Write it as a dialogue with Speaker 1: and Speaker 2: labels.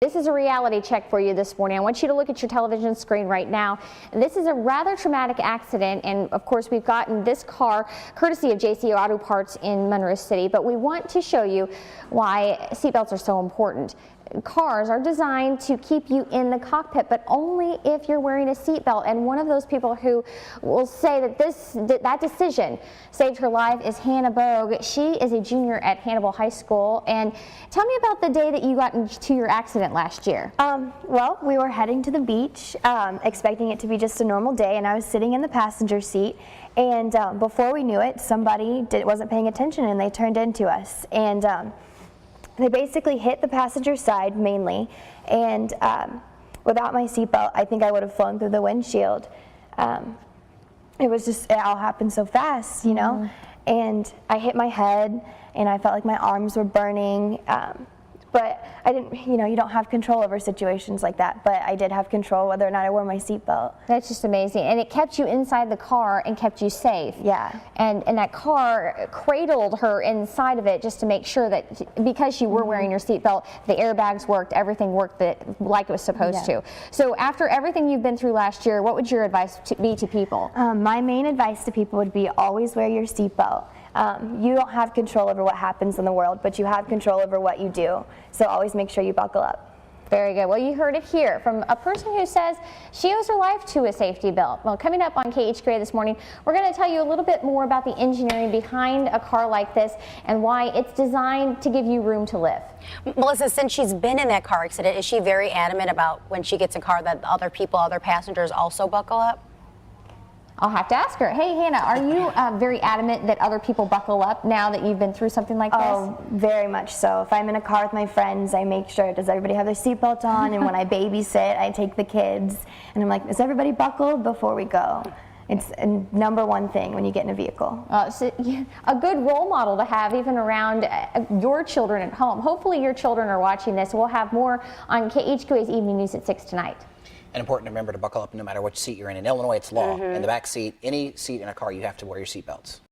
Speaker 1: This is a reality check for you this morning. I want you to look at your television screen right now. And this is a rather traumatic accident, and of course we've gotten this car courtesy of JC Auto Parts in Monroe City, but we want to show you why seatbelts are so important. Cars are designed to keep you in the cockpit, but only if you're wearing a seatbelt. And one of those people who will say that that decision saved her life is Hannah Bogue. She is a junior at Hannah High School. And tell me about the day that you got into your accident last year.
Speaker 2: Well, we were heading to the beach, expecting it to be just a normal day, and I was sitting in the passenger seat. And before we knew it, somebody wasn't paying attention, and they turned into us. And they basically hit the passenger side mainly, and without my seatbelt, I think I would have flown through the windshield. It was just, it all happened so fast, you know? And I hit my head, and I felt like my arms were burning. But I didn't, you know, you don't have control over situations like that, but I did have control whether or not I wore my seatbelt.
Speaker 1: That's just amazing. And it kept you inside the car and kept you safe.
Speaker 2: Yeah.
Speaker 1: And that car cradled her inside of it just to make sure that because you were wearing your seatbelt, the airbags worked, everything worked like it was supposed to. So after everything you've been through last year, what would your advice be to people?
Speaker 2: My main advice to people would be always wear your seatbelt. You don't have control over what happens in the world, but you have control over what you do. So always make sure you buckle up.
Speaker 1: Very good. Well, you heard it here from a person who says she owes her life to a safety belt. Well, coming up on KHQA this morning, we're going to tell you a little bit more about the engineering behind a car like this and why it's designed to give you room to live.
Speaker 3: Melissa, since she's been in that car accident, is she very adamant about when she gets a car that other people, other passengers also buckle up?
Speaker 1: I'll have to ask her. Hey, Hannah, are you very adamant that other people buckle up now that you've been through something like this?
Speaker 2: Oh, very much so. If I'm in a car with my friends, I make sure, does everybody have their seatbelt on? And when I babysit, I take the kids, and I'm like, is everybody buckled before we go? It's a #1 thing when you get in a vehicle.
Speaker 1: So, yeah, a good role model to have even around your children at home. Hopefully your children are watching this. We'll have more on KHQA's Evening News at 6 tonight.
Speaker 4: And important to remember to buckle up no matter which seat you're in. In Illinois, it's law. In the back seat, any seat in a car, you have to wear your seatbelts.